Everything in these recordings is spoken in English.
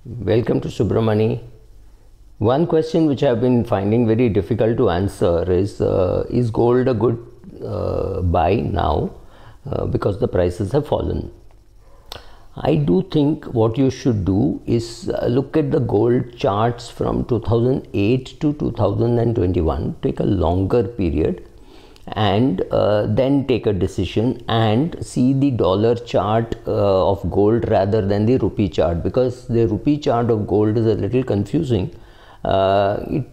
Welcome to Subramani. One question which I've been finding very difficult to answer is gold a good buy now because the prices have fallen? I do think what you should do is look at the gold charts from 2008 to 2021, take a longer period, and then take a decision and see the dollar chart of gold rather than the rupee chart, because the rupee chart of gold is a little confusing. It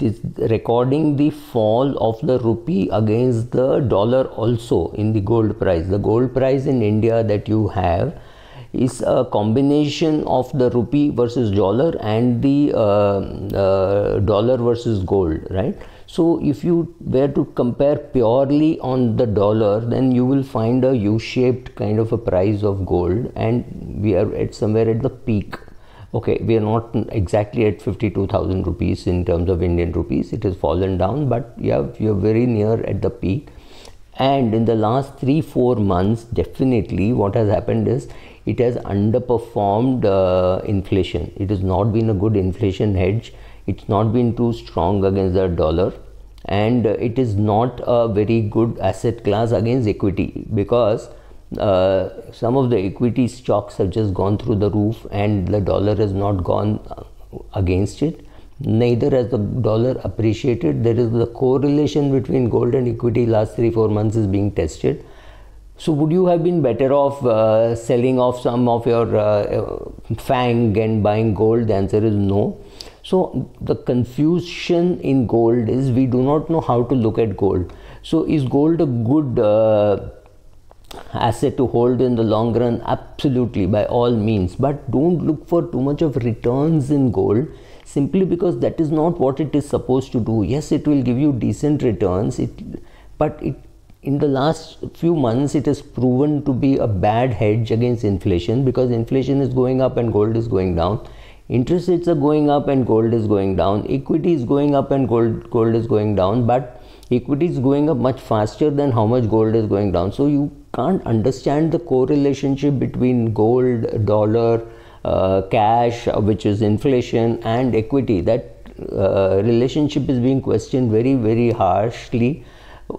is recording the fall of the rupee against the dollar also in the gold price. The gold price in India that you have is a combination of the rupee versus dollar and the dollar versus gold, right? So if you were to compare purely on the dollar, then you will find a U-shaped kind of a price of gold, and we are at somewhere at the peak. Okay, we are not exactly at 52,000 rupees in terms of Indian rupees. It has fallen down, but yeah, we are very near at the peak. And in the last 3-4 months, definitely what has happened is it has underperformed inflation. It has not been a good inflation hedge. It's not been too strong against the dollar, and it is not a very good asset class against equity, because some of the equity stocks have just gone through the roof and the dollar has not gone against it. Neither has the dollar appreciated. There is the correlation between gold and equity last 3-4 months is being tested. So would you have been better off selling off some of your FANG and buying gold? The answer is no. So the confusion in gold is we do not know how to look at gold. So is gold a good asset to hold in the long run? Absolutely, by all means, but don't look for too much of returns in gold, simply because that is not what it is supposed to do. Yes, it will give you decent returns, but in the last few months it has proven to be a bad hedge against inflation, because inflation is going up and gold is going down. Interest rates are going up and gold is going down. Equity is going up and gold is going down, but equity is going up much faster than how much gold is going down. So you can't understand the correlation between gold, dollar, cash, which is inflation, and equity. That relationship is being questioned very, very harshly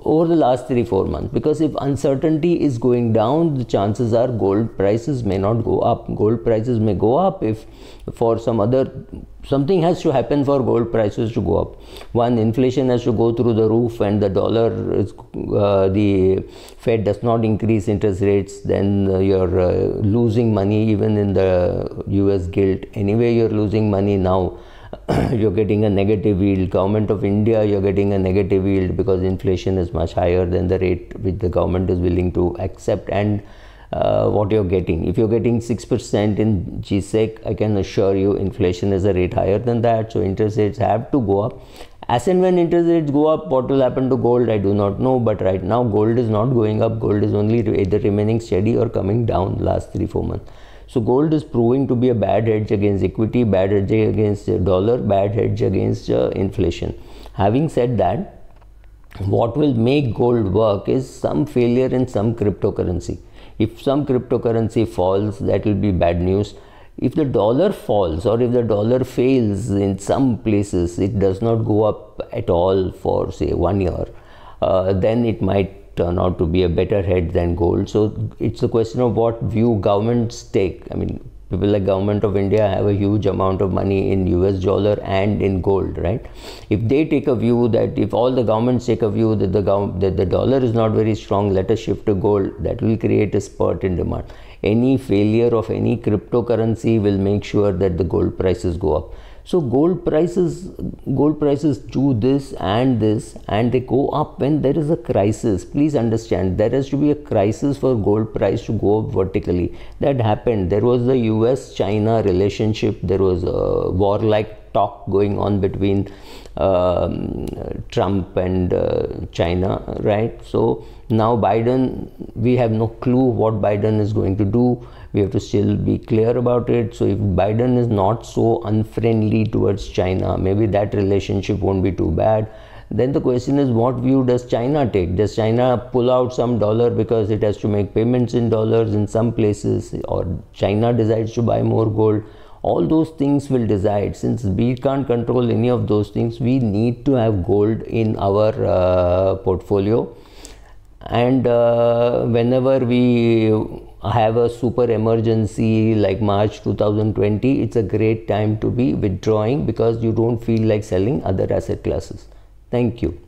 over the last 3-4 months, because if uncertainty is going down, the chances are gold prices may not go up. Gold prices may go up if for something has to happen for gold prices to go up. One, inflation has to go through the roof and the dollar is, the Fed does not increase interest rates, then you're losing money even in the US gilt. Anyway, you're losing money now. You're getting a negative yield. Government of India, you're getting a negative yield because inflation is much higher than the rate which the government is willing to accept. And what you're getting, if you're getting 6% in GSEC, I can assure you inflation is a rate higher than that. So interest rates have to go up. As and when interest rates go up, what will happen to gold, I do not know. But right now gold is not going up. Gold is only either remaining steady or coming down last 3-4 months. So gold is proving to be a bad hedge against equity, bad hedge against dollar, bad hedge against inflation. Having said that, what will make gold work is some failure in some cryptocurrency. If some cryptocurrency falls, that will be bad news. If the dollar falls, or if the dollar fails in some places, it does not go up at all for say 1 year, then it might turn out to be a better hedge than gold. So it's a question of what view governments take. I mean, people like Government of India have a huge amount of money in US dollar and in gold, right? If they take a view that, if all the governments take a view that the dollar is not very strong, let us shift to gold, that will create a spurt in demand. Any failure of any cryptocurrency will make sure that the gold prices go up. So gold prices do this, and they go up when there is a crisis. Please understand, there has to be a crisis for gold price to go up vertically. That happened. There was the US-China relationship. There was a war-like talk going on between Trump and China, right? So now Biden, we have no clue what Biden is going to do. We have to still be clear about it. So if Biden is not so unfriendly towards China, maybe that relationship won't be too bad. Then the question is, what view does China take? Does China pull out some dollar because it has to make payments in dollars in some places, or China decides to buy more gold, All those things will decide. Since we can't control any of those things, we need to have gold in our portfolio. And whenever we have a super emergency like March 2020, it's a great time to be withdrawing, because you don't feel like selling other asset classes. Thank you.